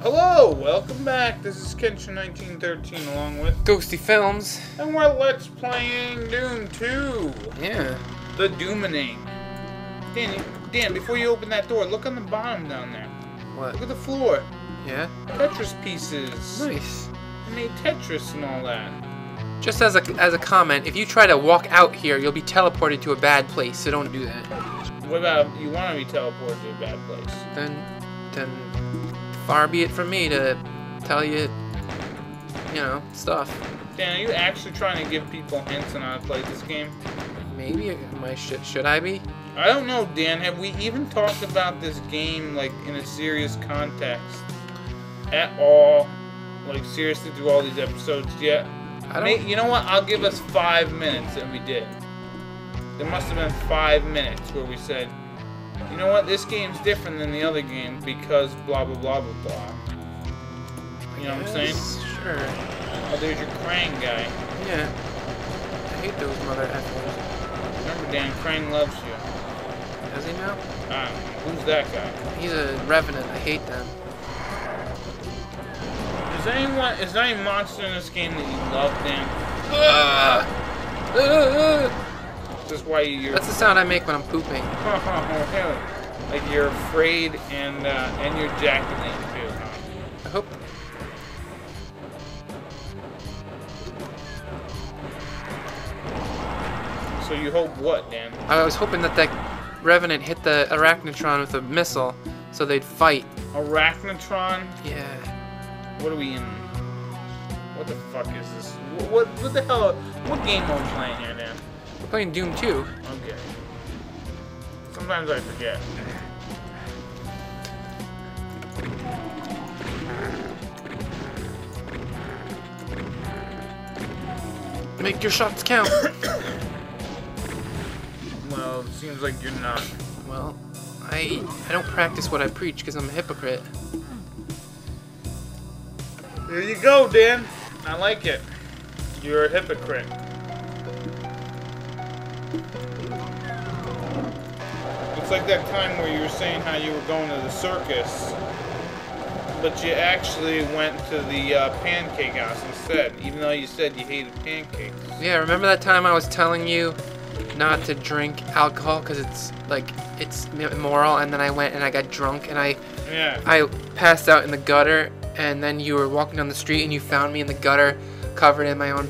Hello, welcome back. This is Kenshin1913 along with Ghostyfilms. And we're Let's Playing Doom 2. Yeah. The Doomining. Dan, before you open that door, look on the bottom down there. What? Look at the floor. Yeah? Tetris pieces. Nice. I made Tetris and all that. Just as a comment, if you try to walk out here, you'll be teleported to a bad place, so don't do that. What about if you want to be teleported to a bad place? Then far be it from me to tell you, stuff. Dan, are you actually trying to give people hints on how to play this game? Maybe should I be? I don't know, Dan. Have we even talked about this game like in a serious context at all? Like seriously through all these episodes yet? You know what? I'll give us 5 minutes, and we did. There must have been 5 minutes where we said, you know what? This game's different than the other game because blah blah blah blah blah. You know what I'm saying? Sure. Oh, there's your Krang guy. Yeah. I hate those mother effers. Remember, Dan, Krang loves you. Does he now? Who's that guy? He's a revenant. I hate them. Is there any monster in this game that you love, Dan? That's why you're... That's the sound I make when I'm pooping. Like you're afraid and you're ejaculating too, huh? I hope. So you hope what, Dan? I was hoping that revenant hit the arachnotron with a missile, so they'd fight. Arachnotron? Yeah. What are we in? What the fuck is this? What the hell? What game are we playing here, Dan? We're playing Doom 2. Okay. Sometimes I forget. Make your shots count. Well, it seems like you're not. Well, I don't practice what I preach because I'm a hypocrite. There you go, Dan. I like it. You're a hypocrite. It's like that time where you were saying how you were going to the circus, but you actually went to the pancake house instead, even though you said you hated pancakes. Yeah, remember that time I was telling you not to drink alcohol because it's immoral, and then I went and I got drunk and I passed out in the gutter, and then you were walking down the street and you found me in the gutter covered in my own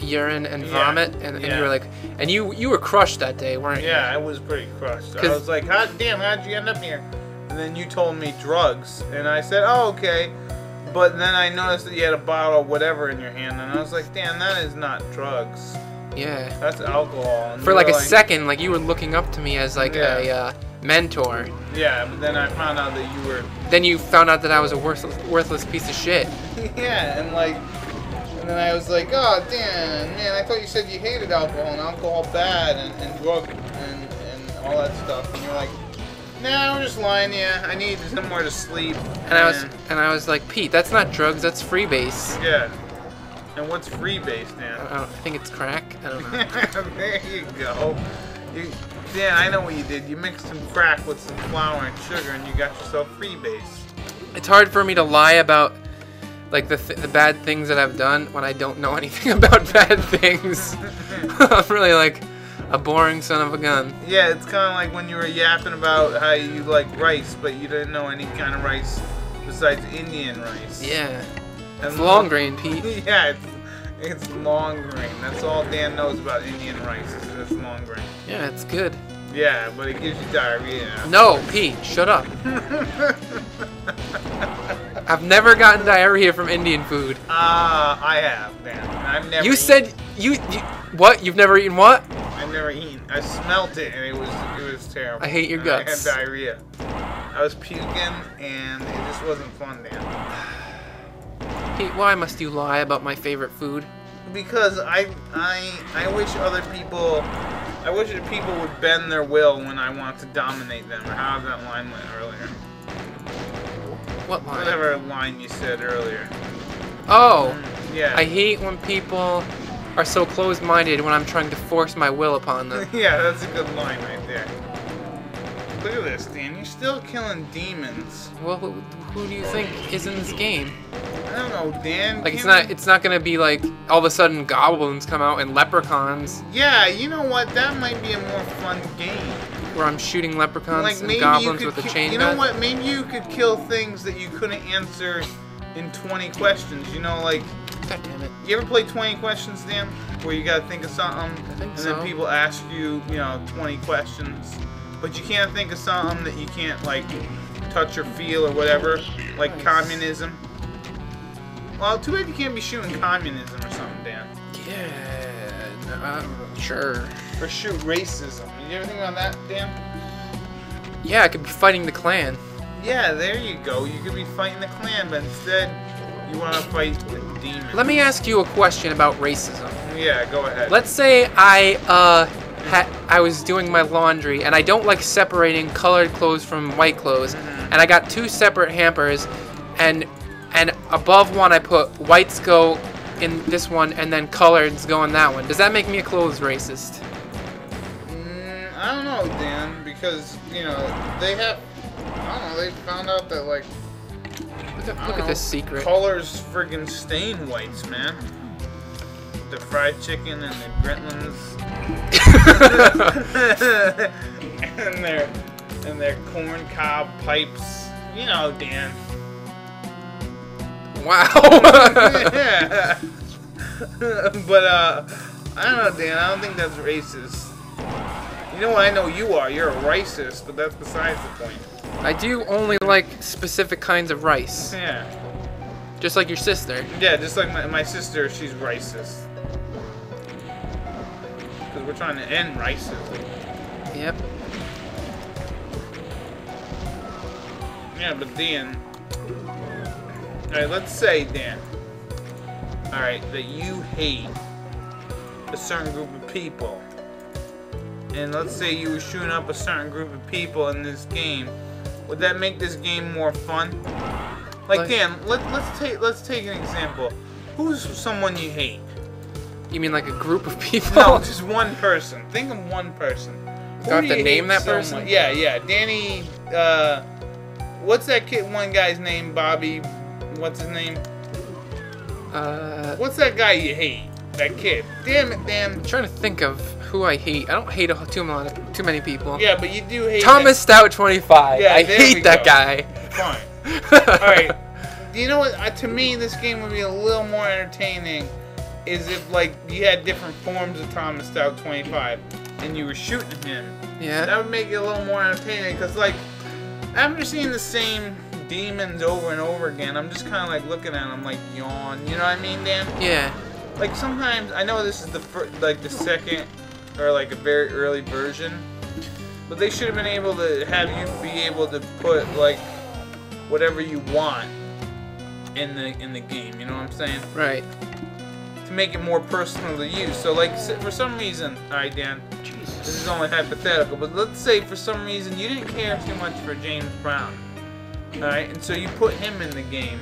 urine and vomit, and you were like, and you were crushed that day, weren't you? Yeah, I was pretty crushed. I was like, how'd you end up here? And then you told me drugs, and I said, oh, okay. But then I noticed that you had a bottle of whatever in your hand, and I was like, damn, that is not drugs. Yeah. That's alcohol. And for like a second, like you were looking up to me as like a mentor. Yeah, but then I found out that you were... Then you found out that I was a worthless piece of shit. Yeah, and then I was like, oh, damn, man, I thought you said you hated alcohol and alcohol bad and drug and all that stuff. And you're like, nah, I'm just lying to you. I need somewhere to sleep. And I was like, Pete, that's not drugs, that's freebase. Yeah. And what's freebase, Dan? I think it's crack. I don't know. There you go. Dan, I know what you did. You mixed some crack with some flour and sugar, and you got yourself freebase. It's hard for me to lie about like the bad things that I've done when I don't know anything about bad things. I'm really like a boring son of a gun. Yeah, it's kind of like when you were yapping about how you like rice, but you didn't know any kind of rice besides Indian rice. Yeah. And it's long grain, Pete. Yeah, it's long grain. That's all Dan knows about Indian rice is it's long grain. Yeah, it's good. Yeah, but it gives you diarrhea. No, Pete, shut up. I've never gotten diarrhea from Indian food. I have, Dan. I've never. You said you what? You've never eaten what? I've never eaten. I smelt it and it was terrible. I hate your guts. I had diarrhea. I was puking and it just wasn't fun, Dan. Pete, why must you lie about my favorite food? Because I wish other people. I wish that people would bend their will when I want to dominate them. Or how that line went earlier. What line? Whatever line you said earlier. Oh. Yeah. I hate when people are so closed-minded when I'm trying to force my will upon them. Yeah, that's a good line right there. Look at this, Dan. You're still killing demons. Well, who do you think is in this game? I don't know, Dan. Like, it's not gonna be like all of a sudden goblins come out and leprechauns. Yeah, you know what? That might be a more fun game. Where I'm shooting leprechauns like, and goblins with a chain gun. You know what? Maybe you could kill things that you couldn't answer in 20 questions. You know, like... God damn it. You ever play 20 questions, Dan? Where you gotta think of something, and then people ask you, 20 questions. But you can't think of something that you can't, like, touch or feel or whatever. Like communism. Well, too bad you can't be shooting communism or something, Dan. Yeah, sure. Or shoot racism. You ever think about that, Dan? Yeah, I could be fighting the Klan. Yeah, there you go. You could be fighting the Klan, but instead, you want to fight the demons. Let me ask you a question about racism. Yeah, go ahead. Let's say I was doing my laundry, and I don't like separating colored clothes from white clothes, and I got 2 separate hampers, and above one I put whites go in this one, and then coloreds go in that one. Does that make me a clothes racist? I don't know, Dan, because, they have, I don't know, they found out that, like, Look at this secret. Colors friggin' stain whites, man. The fried chicken and the Gritlins. and their corn cob pipes. You know, Dan. Wow. Yeah. But, I don't know, Dan. I don't think that's racist. You know what? I know you are. You're a racist, but that's besides the point. I do only like specific kinds of rice. Yeah. Just like your sister. Yeah, just like my sister, she's racist. Because we're trying to end racism. Yep. Yeah, but Dan... Alright, let's say, Dan. Alright, that you hate a certain group of people. And let's say you were shooting up a certain group of people in this game. Would that make this game more fun? Like, Dan, let's take an example. Who's someone you hate? You mean like a group of people? No, just one person. Think of one person. Do I have to name that person? Yeah. Danny, what's that kid, one guy's name? Bobby, what's his name? What's that guy you hate? That kid. Damn it, Dan. I'm trying to think of who I hate. I don't hate too many people. Yeah, but you do hate Thomas Stout 25. Yeah, I hate that guy. Fine. Alright. You know what? To me, this game would be a little more entertaining is if, like, you had different forms of Thomas Stout 25 and you were shooting him. Yeah. That would make it a little more entertaining because, like, after seeing the same demons over and over again, I'm just kind of, like, looking at them, like, yawn. You know what I mean, Dan? Yeah. Like, sometimes, I know this is the second or like a very early version, but they should have been able to have you be able to put like whatever you want in the game. You know what I'm saying? Right. To make it more personal to you. So like for some reason, all right, Dan. Jesus. This is only hypothetical, but let's say for some reason you didn't care too much for James Brown, all right, and so you put him in the game,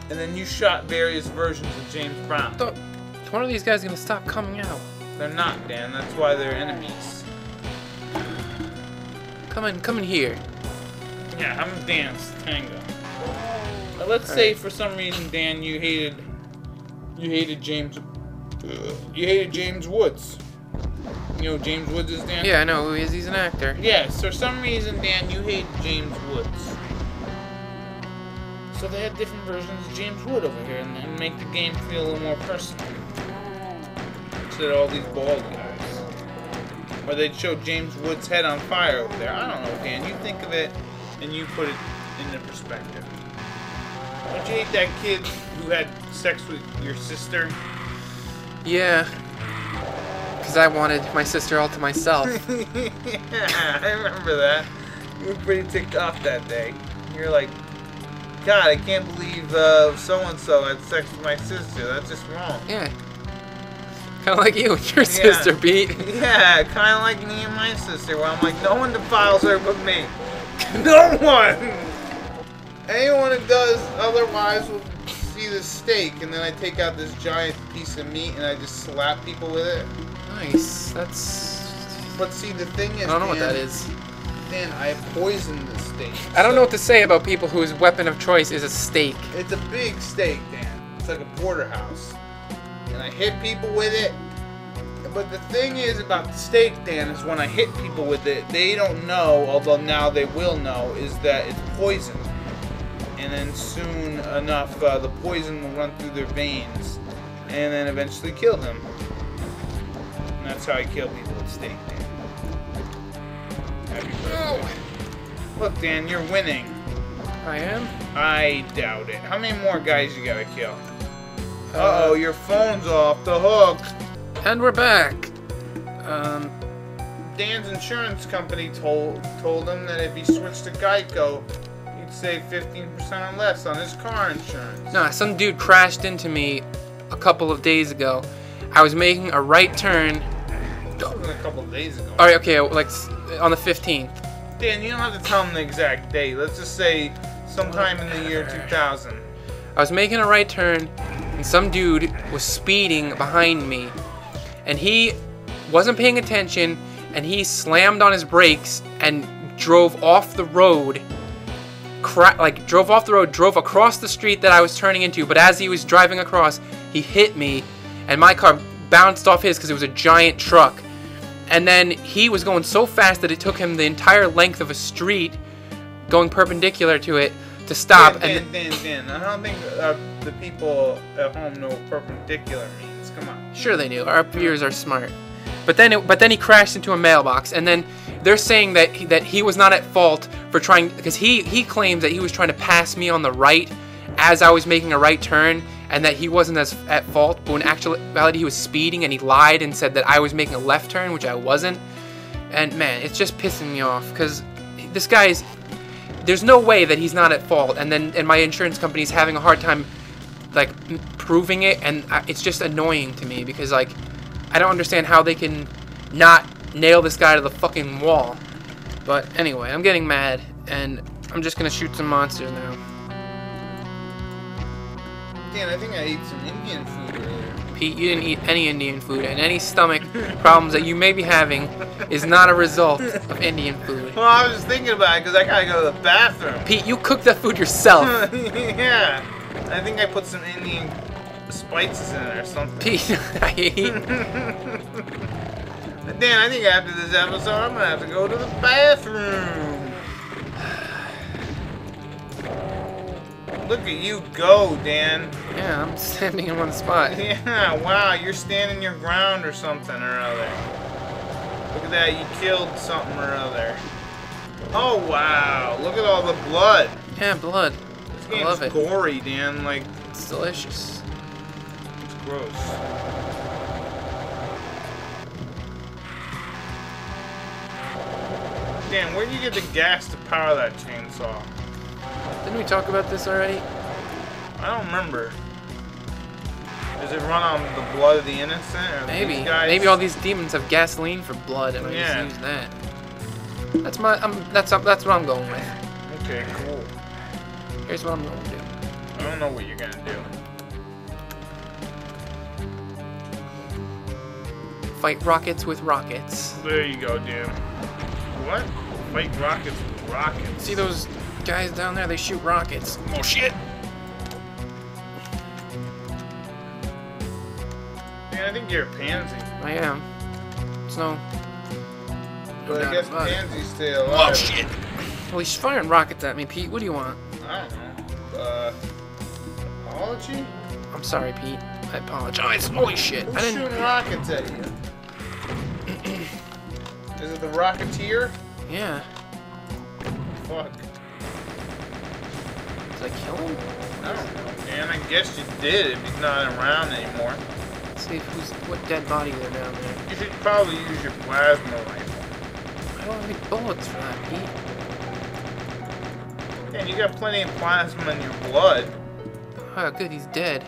and then you shot various versions of James Brown. One of these guys gonna stop coming out. They're not, Dan. That's why they're enemies. Come in here. Yeah, I'm Dan's Tango. But let's say for some reason, Dan, you hated James. You hated James Woods. You know who James Woods is, Dan? Yeah, I know who he is. He's an actor. Yes, for some reason, Dan, you hate James Woods. So they had different versions of James Wood over here, and then make the game feel a little more personal. Instead of all these bald guys. Or they'd show James Wood's head on fire over there. I don't know, Dan. You think of it, and you put it into perspective. Don't you hate that kid who had sex with your sister? Yeah. Because I wanted my sister all to myself. Yeah, I remember that. You were pretty ticked off that day. You're like, God, I can't believe so-and-so had sex with my sister. That's just wrong. Yeah. Kind of like you and your sister, Pete. Yeah, kind of like me and my sister, where I'm like, no one defiles her but me. No one! Anyone who does otherwise will see the steak, and then I take out this giant piece of meat and I just slap people with it. Nice. That's... But see, the thing is, I don't know what that is. Dan, I poisoned the steak. I don't know what to say about people whose weapon of choice is a steak. It's a big steak, Dan. It's like a porterhouse. And I hit people with it. But the thing is about the steak, Dan, is when I hit people with it, they don't know, although now they will know, is that it's poison. And then soon enough, the poison will run through their veins and then eventually kill them. And that's how I kill people with steak, Dan. Happy birthday. Look, Dan, you're winning. I am? I doubt it. How many more guys you gotta kill? Uh-oh, your phone's off the hook. And we're back. Dan's insurance company told him that if he switched to Geico, he'd save 15% or less on his car insurance. No, some dude crashed into me a couple of days ago. I was making a right turn. That was a couple of days ago. Alright, okay, like on the 15th. Dan, you don't have to tell him the exact date. Let's just say sometime in the year 2000. I was making a right turn, and some dude was speeding behind me. And he wasn't paying attention, and he slammed on his brakes and drove off the road. Drove across the street that I was turning into. But as he was driving across, he hit me, and my car bounced off his because it was a giant truck. And then he was going so fast that it took him the entire length of a street, going perpendicular to it, to stop. Dan, I don't think the people at home know what perpendicular means. Come on. Sure they knew. Our viewers are smart. But then he crashed into a mailbox, and then they're saying that he was not at fault for trying, because he claims that he was trying to pass me on the right as I was making a right turn, and that he wasn't as at fault, but in actuality he was speeding, and he lied and said that I was making a left turn, which I wasn't. And man, it's just pissing me off, because this guy's, there's no way that he's not at fault, and my insurance company's having a hard time like proving it, and it's just annoying to me, because like I don't understand how they can not nail this guy to the fucking wall. But anyway, I'm getting mad, and I'm just gonna shoot some monsters now. Dan, I think I ate some Indian food earlier. Pete, you didn't eat any Indian food, and any stomach problems that you may be having is not a result of Indian food. Well, I was just thinking about it because I gotta go to the bathroom. Pete, you cooked that food yourself. Yeah, I think I put some Indian spices in it or something. Pete, I hate. Dan, I think after this episode, I'm gonna have to go to the bathroom. Look at you go, Dan. Yeah, I'm standing in one spot. Yeah, wow, you're standing your ground or something or other. Look at that, you killed something or other. Oh, wow, look at all the blood. Yeah, blood. This I game's love it. gory, Dan, like... It's delicious. It's gross. Dan, where do you get the gas to power that chainsaw? Didn't we talk about this already? I don't remember. Does it run on the blood of the innocent? Or Maybe. these guys? Maybe all these demons have gasoline for blood, and I just use that. That's what I'm going with. Okay, cool. Here's what I'm going to do. I don't know what you're gonna do. Fight rockets with rockets. There you go, Dan. What? Fight rockets with rockets. See those guys down there? They shoot rockets. Oh shit! Man, I think you're a pansy. I am. So. But I guess pansies stay alive. Oh shit! Well, he's firing rockets at me, Pete. What do you want? I don't know. Apology? I'm sorry, Pete. I apologize. Holy shit! Who's I didn't. shooting rockets at you? Is it the Rocketeer? Yeah. Fuck. Did I kill him? I don't know. Man, I guess you did if he's not around anymore. Let's see what dead body they're down there. You should probably use your plasma rifle. I don't have any bullets for that, Pete. Man, you got plenty of plasma in your blood. Oh, good, he's dead.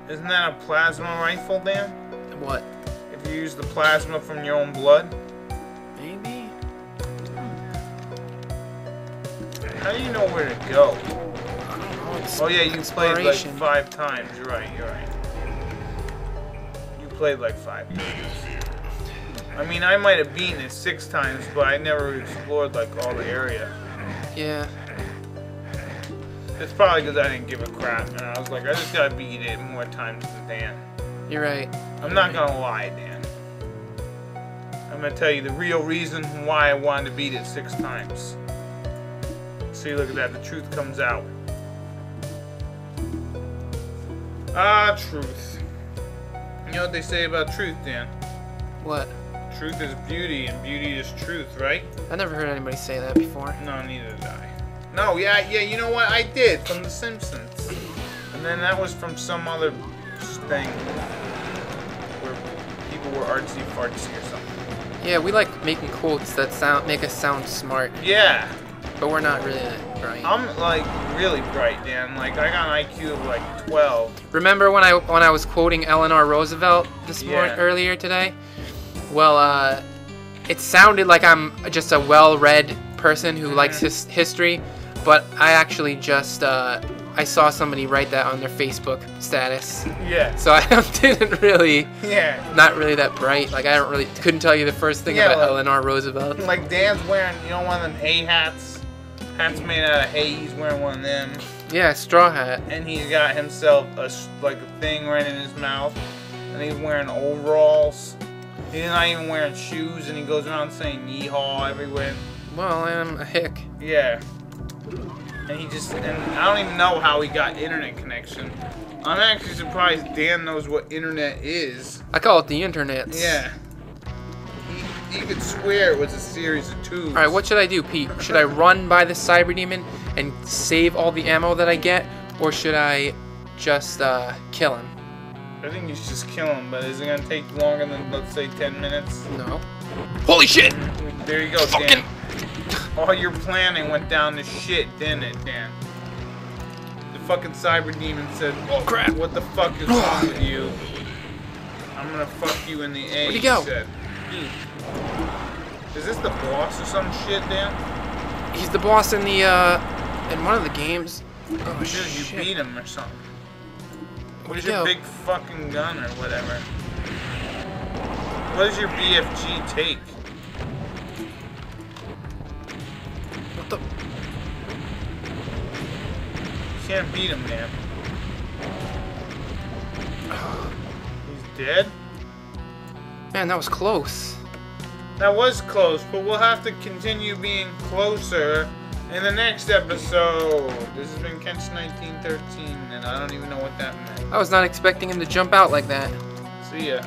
Isn't that a plasma rifle, Dan? What? If you use the plasma from your own blood? Maybe? How do you know where to go? I don't know, it's Oh yeah, you played like exploration. 5 times. You're right, you're right. You played like 5 times. I mean, I might have beaten it 6 times, but I never explored like all the area. Yeah. It's probably because I didn't give a crap, and I was like, I just gotta beat it more times than Dan. You're right. I'm not gonna lie, Dan. I'm gonna tell you the real reason why I wanted to beat it 6 times. See, look at that. The truth comes out. Ah, truth. You know what they say about truth, Dan? What? Truth is beauty, and beauty is truth, right? I never heard anybody say that before. No, neither did I. No, yeah, you know what? I did, from The Simpsons. And then that was from some other thing where people were artsy-fartsy or something. Yeah, we like making quotes that make us sound smart. Yeah. But we're not really that bright. I'm, like, really bright, Dan. Like, I got an IQ of, like, 12. Remember when I was quoting Eleanor Roosevelt this morning, earlier today? Well, it sounded like I'm just a well-read person who likes history, but I actually just, I saw somebody write that on their Facebook status. Yeah. So I didn't really, not really that bright. Like, I couldn't tell you the first thing about Eleanor Roosevelt. Like, Dan's wearing, you know, one of them hay hats? Hats made out of hay, he's wearing one of them. Yeah, straw hat. And he's got himself a thing right in his mouth. And he's wearing overalls. He's not even wearing shoes, and he goes around saying yeehaw everywhere. Well, I'm a hick. Yeah. And I don't even know how he got internet connection. I'm actually surprised Dan knows what internet is. I call it the internet. Yeah. He could swear it was a series of tubes. Alright, what should I do, Pete? Should I run by the cyber demon and save all the ammo that I get? Or should I just kill him? I think you should just kill him, but is it going to take longer than, let's say, 10 minutes? No. Holy shit! There you go, Dan. All your planning went down to shit, didn't it, Dan? The fucking cyber demon said, oh crap, what the fuck is wrong with you? I'm going to fuck you in the A, Where'd he go? said. Is this the boss or some shit, Dan? He's the boss in the, in one of the games. Oh, Dude, shit. You beat him or something. Where'd What's he your go? big fucking gun or whatever? What does your BFG take? What the? You can't beat him, man. He's dead? Man, that was close. That was close, but we'll have to continue being closer in the next episode. This has been Kench1913, and I don't even know what that meant. I was not expecting him to jump out like that. See ya.